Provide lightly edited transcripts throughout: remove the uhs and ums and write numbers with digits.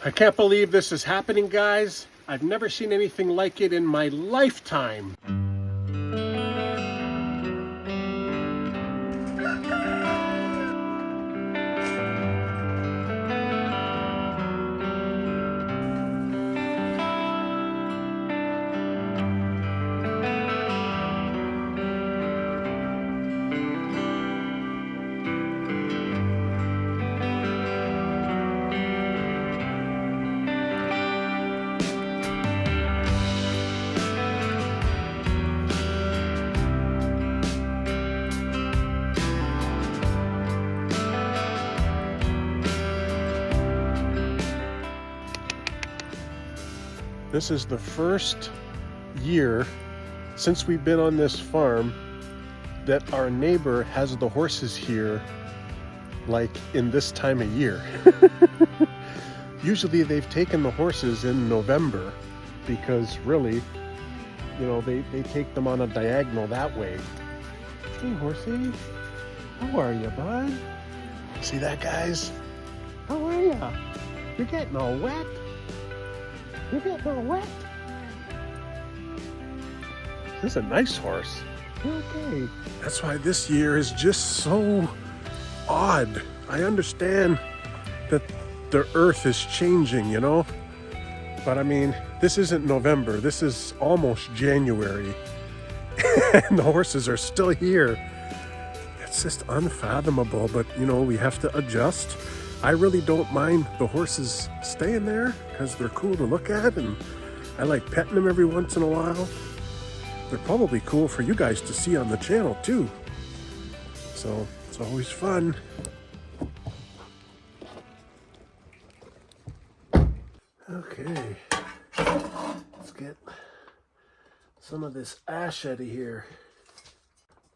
I can't believe this is happening, guys. I've never seen anything like it in my lifetime. This is the first year since we've been on this farm that our neighbor has the horses here like in this time of year. Usually they've taken the horses in November because really, you know, they take them on a diagonal that way. Hey horsey, how are you, bud? See that, guys? How are you? You're getting all wet. You're getting all wet. This is a nice horse. Okay. That's why this year is just so odd. I understand that the earth is changing, you know? But I mean, this isn't November. This is almost January. And the horses are still here. It's just unfathomable, but you know, we have to adjust. I really don't mind the horses staying there because they're cool to look at, and I like petting them every once in a while. They're probably cool for you guys to see on the channel too. So it's always fun. Okay, let's get some of this ash out of here.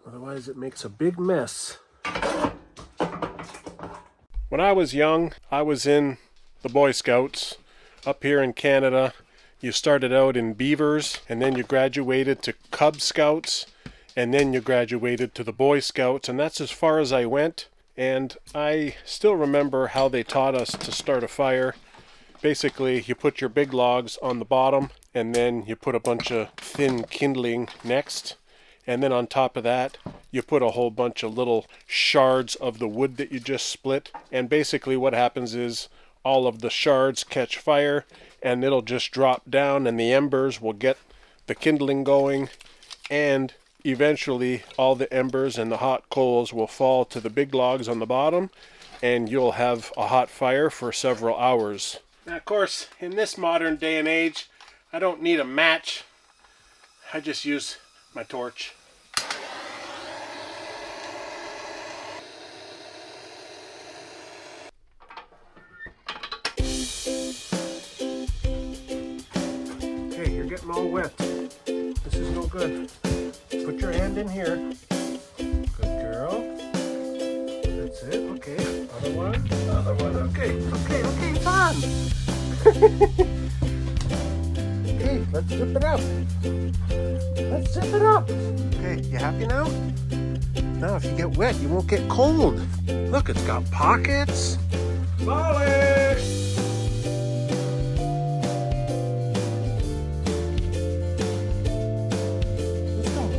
Otherwise it makes a big mess. When I was young, I was in the Boy Scouts up here in Canada. You started out in Beavers, and then you graduated to Cub Scouts, and then you graduated to the Boy Scouts, and that's as far as I went. And I still remember how they taught us to start a fire. Basically, you put your big logs on the bottom, and then you put a bunch of thin kindling next. And then on top of that, you put a whole bunch of little shards of the wood that you just split. And basically what happens is all of the shards catch fire and it'll just drop down and the embers will get the kindling going. And eventually all the embers and the hot coals will fall to the big logs on the bottom and you'll have a hot fire for several hours. Now, of course, in this modern day and age, I don't need a match. I just use my torch. Okay, you're getting all wet. This is no good. Put your hand in here. Good girl. That's it. Okay. Other one. Other one. Okay. Okay. Okay. It's on. Okay, let's zip it up. Let's zip it up. Okay, you happy now? Now if you get wet, you won't get cold. Look, it's got pockets. Molly! Let's go.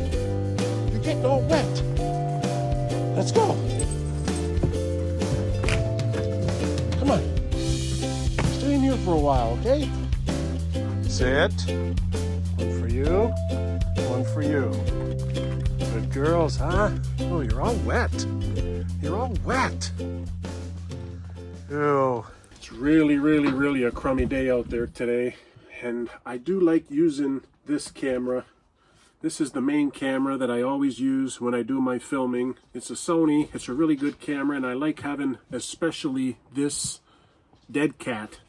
You're getting all wet. Let's go. Come on. Stay in here for a while, okay? Sit. One for you. One for you. Good girls, huh? Oh, you're all wet. You're all wet. Oh, it's really a crummy day out there today. And I do like using this camera. This is the main camera that I always use when I do my filming. It's a Sony. It's a really good camera, and I like having especially this dead cat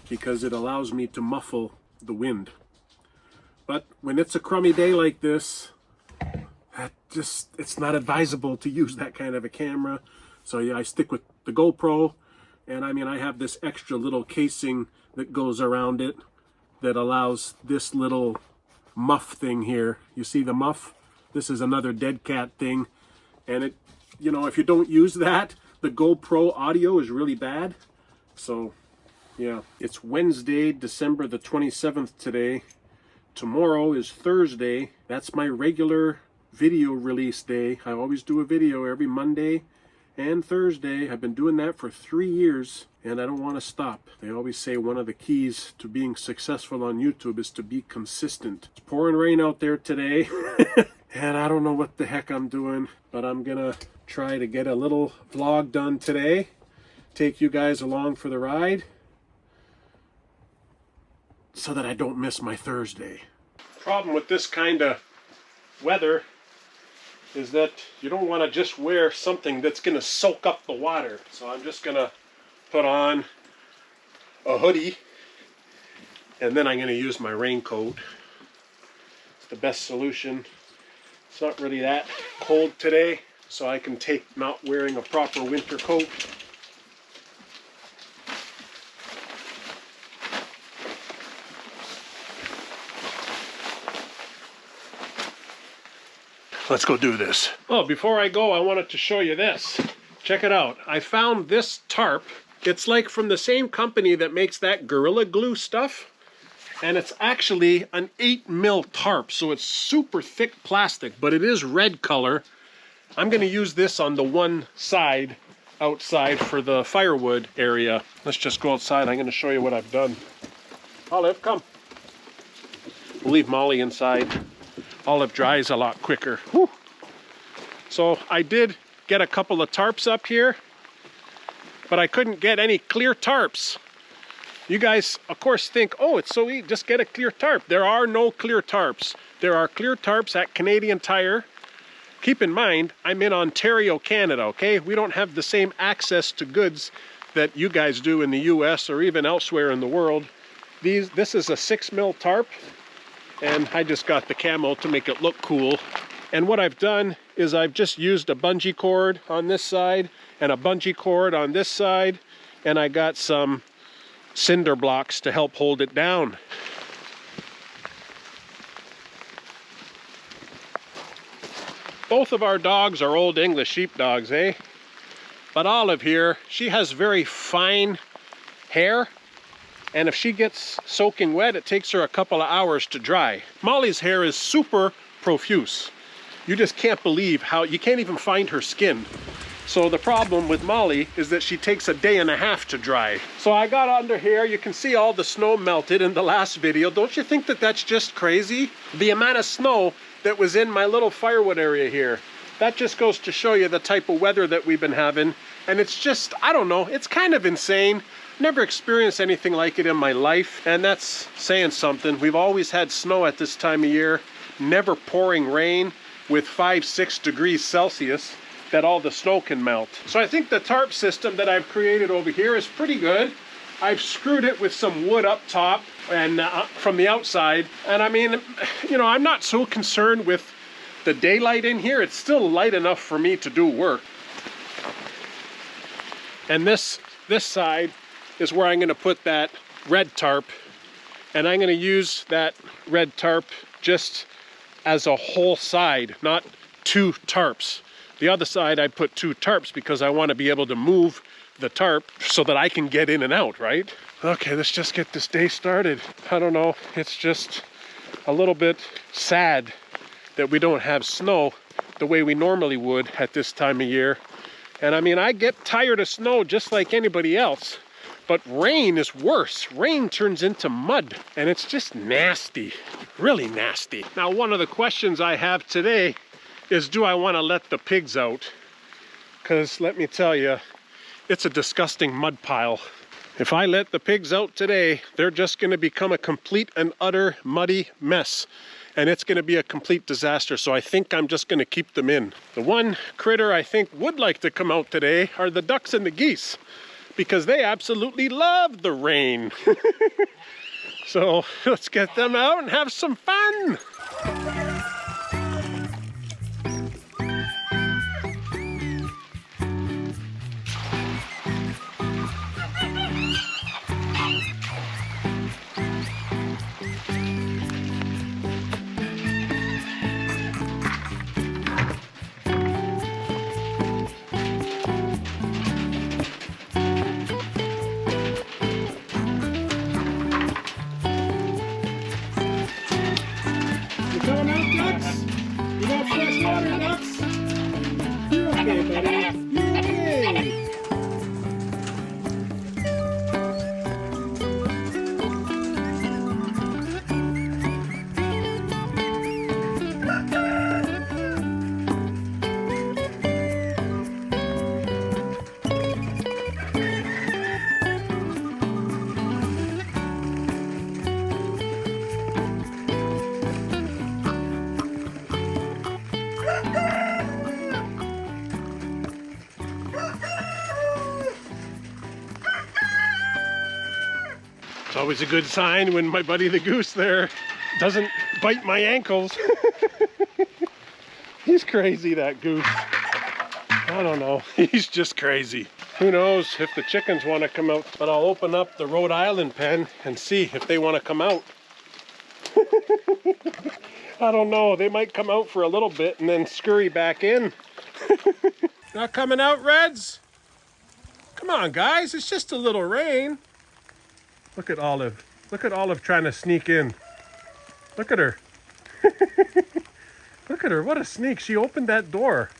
because it allows me to muffle the wind. But when it's a crummy day like this, it's not advisable to use that kind of a camera. So yeah, I stick with the GoPro, and I mean, I have this extra little casing that goes around it that allows this little muff thing here. You see the muff? This is another dead cat thing, and it, you know, if you don't use that, the GoPro audio is really bad. So Yeah, it's Wednesday, December the 27th today. Tomorrow is Thursday. That's my regular video release day. I always do a video every Monday and Thursday. I've been doing that for 3 years and I don't want to stop. They always say one of the keys to being successful on YouTube is to be consistent. It's pouring rain out there today and I don't know what the heck I'm doing, but I'm gonna try to get a little vlog done today. Take you guys along for the ride so that I don't miss my Thursday. Problem with this kind of weather is that you don't want to just wear something that's going to soak up the water. So I'm just going to put on a hoodie and then I'm going to use my raincoat. It's the best solution. It's not really that cold today, so I can take not wearing a proper winter coat. Let's go do this. Oh, before I go, I wanted to show you this. Check it out. I found this tarp. It's like from the same company that makes that Gorilla Glue stuff. And it's actually an 8mm tarp, so it's super thick plastic, but it is red color. I'm gonna use this on the one side outside for the firewood area. Let's just go outside. I'm gonna show you what I've done. Olive, come. We'll leave Molly inside. Olive dries a lot quicker. Whew. So I did get a couple of tarps up here, but I couldn't get any clear tarps. You guys, of course, think, oh, it's so easy, just get a clear tarp. There are no clear tarps. There are clear tarps at Canadian Tire. Keep in mind, I'm in Ontario, Canada, okay? We don't have the same access to goods that you guys do in the US or even elsewhere in the world. This is a 6mm tarp. And I just got the camo to make it look cool. And what I've done is I've just used a bungee cord on this side and a bungee cord on this side, and I got some cinder blocks to help hold it down. Both of our dogs are old English sheepdogs, eh? But Olive here, she has very fine hair. And if she gets soaking wet, it takes her a couple of hours to dry. Molly's hair is super profuse. You just can't believe how, you can't even find her skin. So the problem with Molly is that she takes a day and a half to dry. So I got under here, you can see all the snow melted in the last video. Don't you think that that's just crazy? The amount of snow that was in my little firewood area here. That just goes to show you the type of weather that we've been having. And it's just, I don't know, it's kind of insane. Never experienced anything like it in my life, and that's saying something. We've always had snow at this time of year, never pouring rain with 5-6 degrees Celsius that all the snow can melt. So I think the tarp system that I've created over here is pretty good. I've screwed it with some wood up top and from the outside, and I mean, you know, I'm not so concerned with the daylight in here. It's still light enough for me to do work. And this side is where I'm going to put that red tarp, and I'm going to use that red tarp just as a whole side, not 2 tarps. The other side I put 2 tarps because I want to be able to move the tarp so that I can get in and out, right? Okay, let's just get this day started. I don't know, it's just a little bit sad that we don't have snow the way we normally would at this time of year. And I mean, I get tired of snow just like anybody else. But rain is worse. Rain turns into mud, and it's just nasty, really nasty. Now, one of the questions I have today is, do I want to let the pigs out? Because let me tell you, it's a disgusting mud pile. If I let the pigs out today, they're just going to become a complete and utter muddy mess. And it's going to be a complete disaster, so I think I'm just going to keep them in. The one critter I think would like to come out today are the ducks and the geese, because they absolutely love the rain. So let's get them out and have some fun. It's always a good sign when my buddy the goose there doesn't bite my ankles. He's crazy, that goose. I don't know, he's just crazy. Who knows if the chickens want to come out, but I'll open up the Rhode Island pen and see if they want to come out. I don't know, they might come out for a little bit and then scurry back in. Not coming out, Reds? Come on, guys, it's just a little rain. Look at Olive. Look at Olive trying to sneak in. Look at her. Look at her, what a sneak. She opened that door.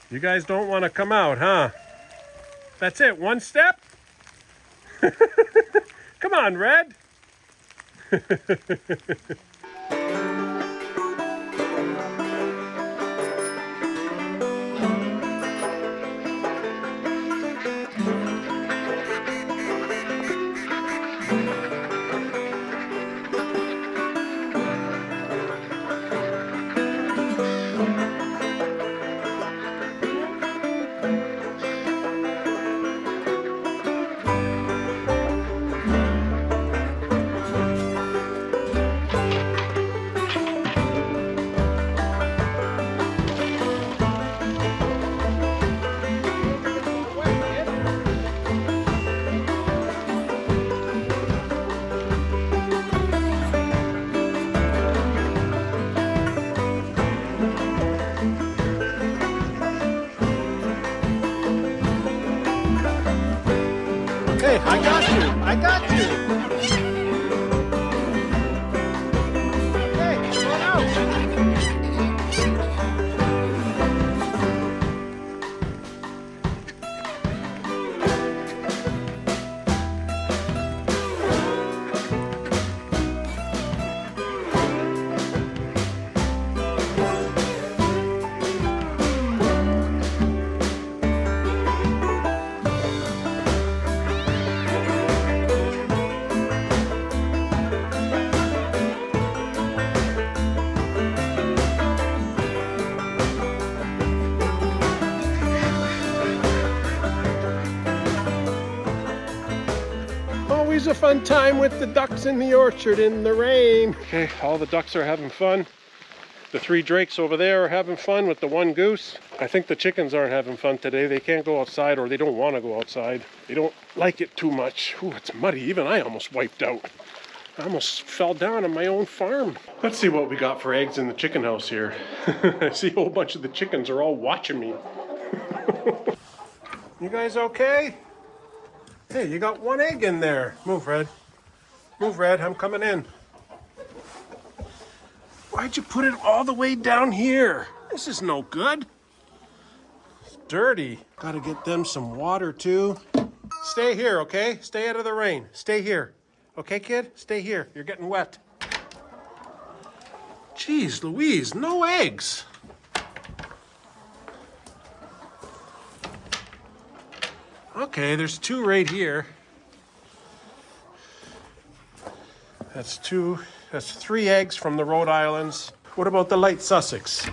You guys don't want to come out, huh? That's it, one step? Come on, Red. Hey, I got you. I got you. Hey, come on out. Always a fun time with the ducks in the orchard in the rain. Okay, all the ducks are having fun. The 3 drakes over there are having fun with the 1 goose. I think the chickens aren't having fun today. They can't go outside, or they don't want to go outside. They don't like it too much. Ooh, it's muddy. Even I almost wiped out. I almost fell down on my own farm. Let's see what we got for eggs in the chicken house here. I see a whole bunch of the chickens are all watching me. You guys okay? Hey, you got 1 egg in there. Move, Red. Move, Red. I'm coming in. Why'd you put it all the way down here? This is no good. It's dirty. Gotta get them some water, too. Stay here, okay? Stay out of the rain. Stay here. Okay, kid? Stay here. You're getting wet. Jeez Louise, no eggs. Okay, there's 2 right here. That's 3 eggs from the Rhode Islands. What about the light Sussex?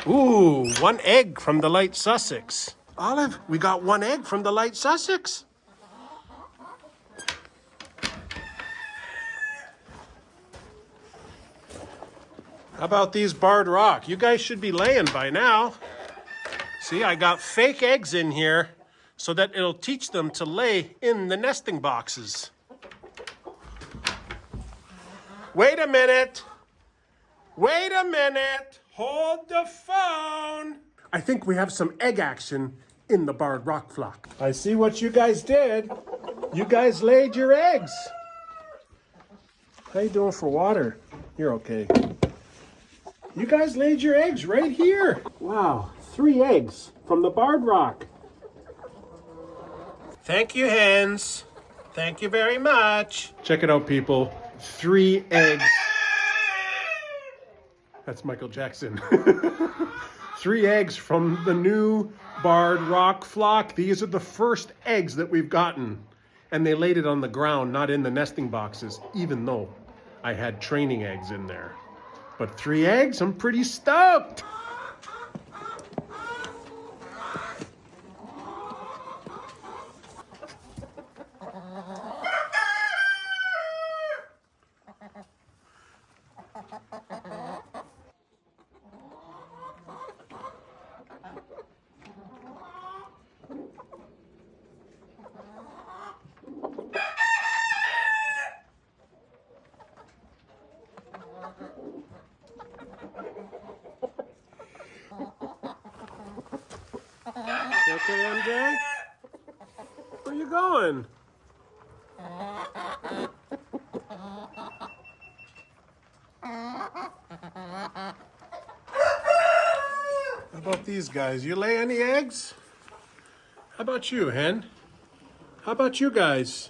Ooh, 1 egg from the light Sussex. Olive, we got 1 egg from the light Sussex. How about these barred rock? You guys should be laying by now. See, I got fake eggs in here so that it'll teach them to lay in the nesting boxes. Wait a minute. Wait a minute. Hold the phone. I think we have some egg action in the barred rock flock. I see what you guys did. You guys laid your eggs. How you doing for water? You're okay. You guys laid your eggs right here. Wow, 3 eggs from the barred rock. Thank you, hens. Thank you very much. Check it out, people. 3 eggs. That's Michael Jackson. 3 eggs from the new barred rock flock. These are the first eggs that we've gotten. And they laid it on the ground, not in the nesting boxes, even though I had training eggs in there. But 3 eggs, I'm pretty stoked. You okay, MJ? Where you going? How about these guys? You lay any eggs? How about you, hen? How about you guys?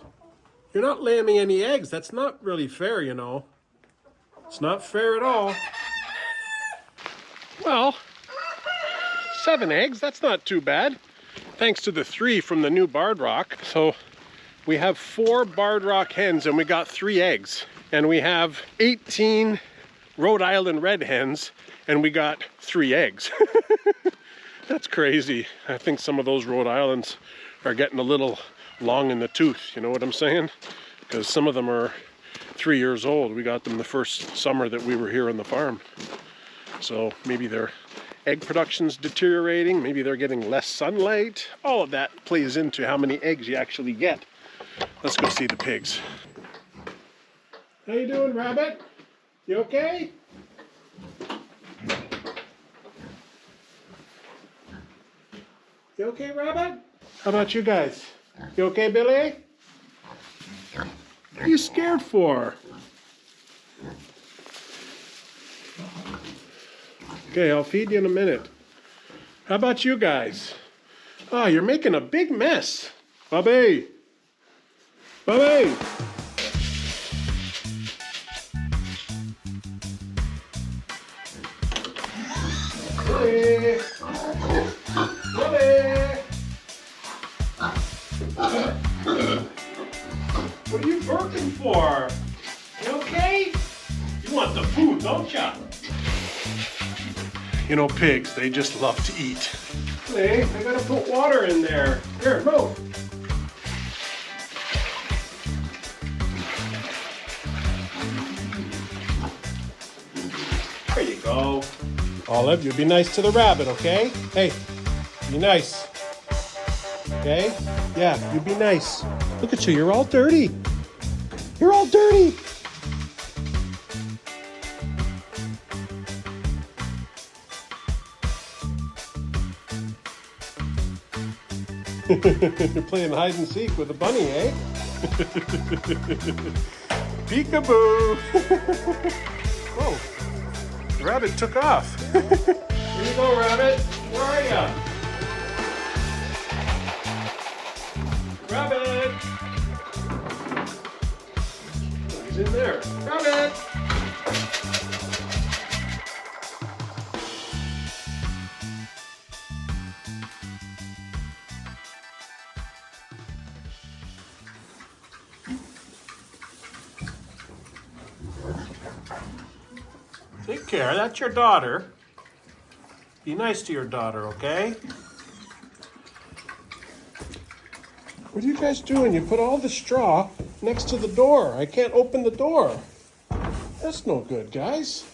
You're not laying me any eggs. That's not really fair, you know. It's not fair at all. Well, 7 eggs, that's not too bad. Thanks to the 3 from the new barred rock. So we have 4 barred rock hens and we got 3 eggs. And we have 18 Rhode Island red hens and we got 3 eggs. That's crazy. I think some of those Rhode Islands are getting a little long in the tooth, you know what I'm saying? Because some of them are 3 years old. We got them the first summer that we were here on the farm. So maybe their egg production's deteriorating, maybe they're getting less sunlight. All of that plays into how many eggs you actually get. Let's go see the pigs. How you doing, Rabbit? You okay? You okay, Rabbit? How about you guys? You okay, Billy? What are you scared for? Okay, I'll feed you in a minute. How about you guys? Oh, you're making a big mess. Bobby! Bobby! Bobby! Bobby! What are you barking for? You okay? You want the food, don't ya? You know, pigs, they just love to eat. Hey, I gotta put water in there. Here, move. There you go. Olive, you be nice to the rabbit, okay? Hey, be nice. Okay? Yeah, you be nice. Look at you, you're all dirty. You're all dirty. You're playing hide and seek with a bunny, eh? Peekaboo! Oh, the rabbit took off. Here you go, rabbit. Where are ya? Rabbit! He's in there. Rabbit! Take care, that's your daughter. Be nice to your daughter, okay? What are you guys doing? You put all the straw next to the door. I can't open the door. That's no good, guys.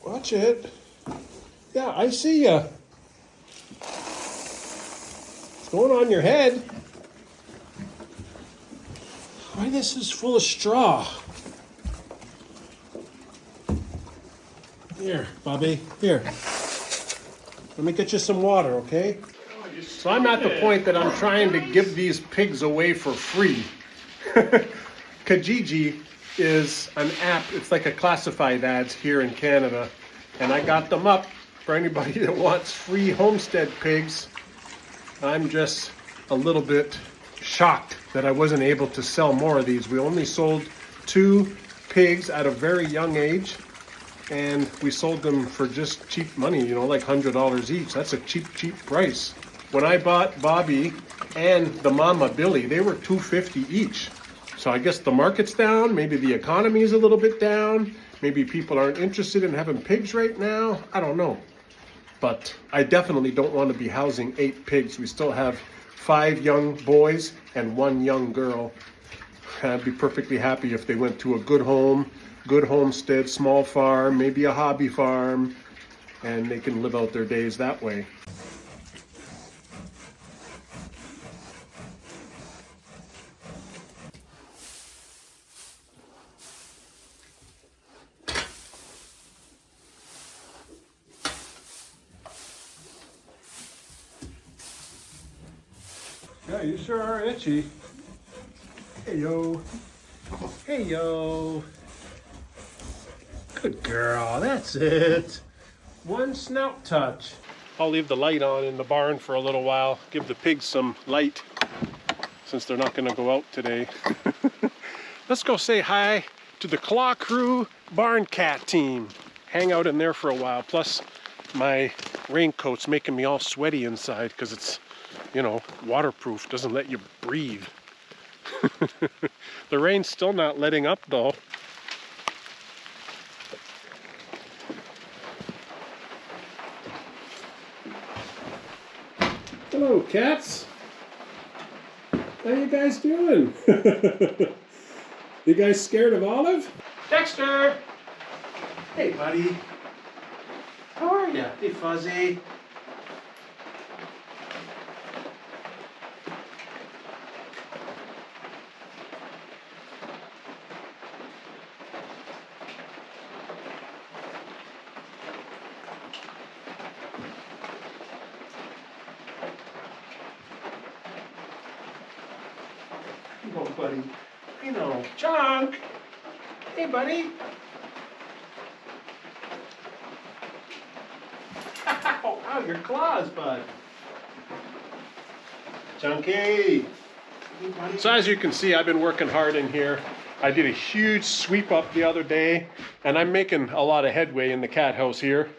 Watch it. Yeah, I see ya. It's going on your head. Why this is full of straw? Here, Bobby, here. Let me get you some water, okay? So I'm at the point that I'm trying to give these pigs away for free. Kijiji is an app, it's like a classified ads here in Canada. And I got them up for anybody that wants free homestead pigs. I'm just a little bit shocked that I wasn't able to sell more of these. We only sold 2 pigs at a very young age. And we sold them for just cheap money, you know, like $100 each. That's a cheap price. When I bought Bobby and the mama Billy, they were $250 each. So I guess the market's down, maybe the economy is a little bit down, maybe people aren't interested in having pigs right now. I don't know. But I definitely don't want to be housing 8 pigs. We still have 5 young boys and 1 young girl. I'd be perfectly happy if they went to a good home, good homestead, small farm, maybe a hobby farm, and they can live out their days that way. Yeah, you sure are itchy. Hey, yo. Hey, yo. Good girl, that's it. One snout touch. I'll leave the light on in the barn for a little while, give the pigs some light since they're not gonna go out today. Let's go say hi to the Claw Crew Barn Cat team. Hang out in there for a while. Plus, my raincoat's making me all sweaty inside because it's, you know, waterproof, doesn't let you breathe. The rain's still not letting up though. Hello, cats. How you guys doing? You guys scared of Olive? Dexter! Hey, buddy. How are you? Hey, Fuzzy. Oh, buddy. I know. Chunk! Hey, buddy. Ow, your claws, bud. Chunky! Hey, buddy. So as you can see, I've been working hard in here. I did a huge sweep up the other day, and I'm making a lot of headway in the cat house here.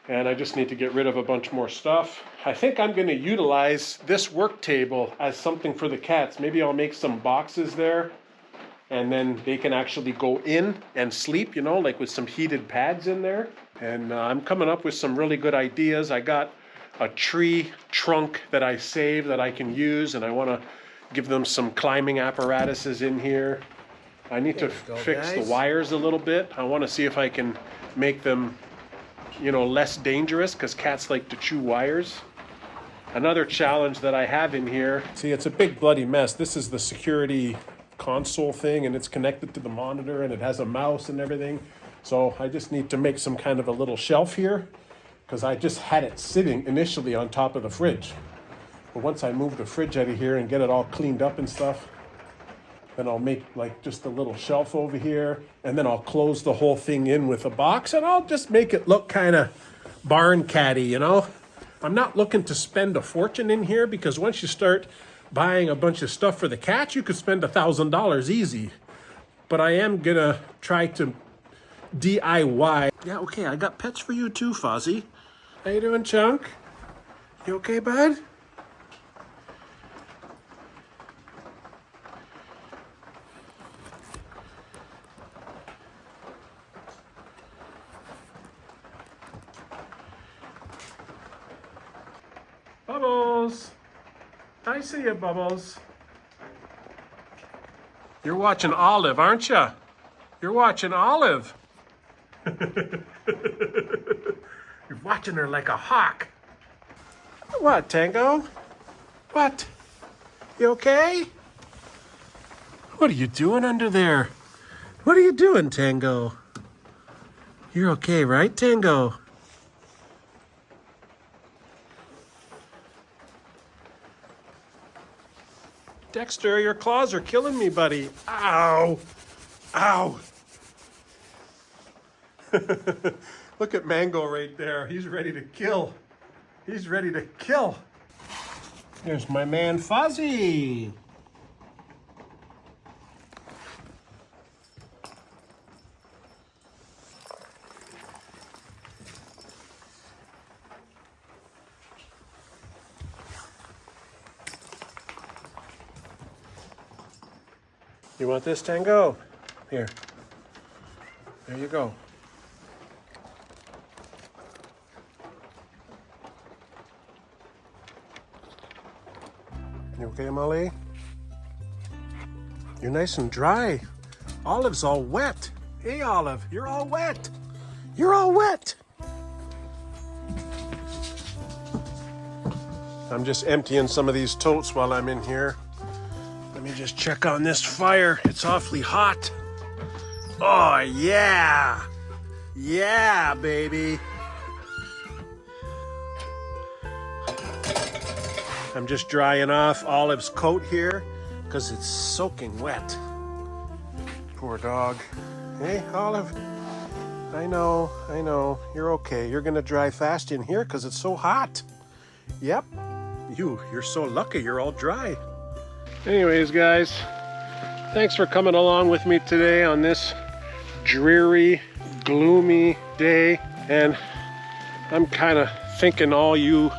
And I just need to get rid of a bunch more stuff. I think I'm going to utilize this work table as something for the cats. Maybe I'll make some boxes there, and then they can actually go in and sleep, you know, like with some heated pads in there. And I'm coming up with some really good ideas. I got a tree trunk that I saved that I can use, and I want to give them some climbing apparatuses in here. I need to fix the wires a little bit. I want to see if I can make them, you know, less dangerous, because cats like to chew wires. Another challenge that I have in here, see, it's a big bloody mess. This is the security console thing, and it's connected to the monitor, and it has a mouse and everything. So I just need to make some kind of a little shelf here, because I just had it sitting initially on top of the fridge. But once I move the fridge out of here and get it all cleaned up and stuff, then I'll make like just a little shelf over here, and then I'll close the whole thing in with a box, and I'll just make it look kind of barn catty, you know? I'm not looking to spend a fortune in here, because once you start buying a bunch of stuff for the cats, you could spend $1,000 easy. But I am gonna try to DIY. Yeah, okay, I got pets for you too, Fozzie. How you doing, Chunk? You okay, bud? Bubbles! I see you, Bubbles. You're watching Olive, aren't you? You're watching Olive. You're watching her like a hawk. What, Tango? What? You okay? What are you doing under there? What are you doing, Tango? You're okay, right, Tango? Dexter, your claws are killing me, buddy. Ow! Ow! Look at Mango right there. He's ready to kill. He's ready to kill. There's my man Fuzzy. You want this, Tango? Here. There you go. You okay, Molly? You're nice and dry. Olive's all wet. Hey, Olive, you're all wet. You're all wet. I'm just emptying some of these totes while I'm in here. Let me just check on this fire. It's awfully hot. Oh, yeah. Yeah, baby. I'm just drying off Olive's coat here because it's soaking wet. Poor dog. Hey, Olive. I know. You're okay. You're gonna dry fast in here because it's so hot. Yep. You're so lucky you're all dry. Anyways, guys, thanks for coming along with me today on this dreary, gloomy day. And I'm kind of thinking all you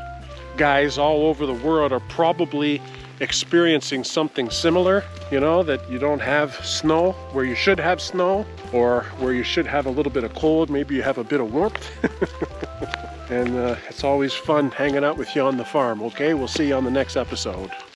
guys all over the world are probably experiencing something similar, you know, that you don't have snow where you should have snow, or where you should have a little bit of cold, maybe you have a bit of warmth. And it's always fun hanging out with you on the farm, okay? We'll see you on the next episode.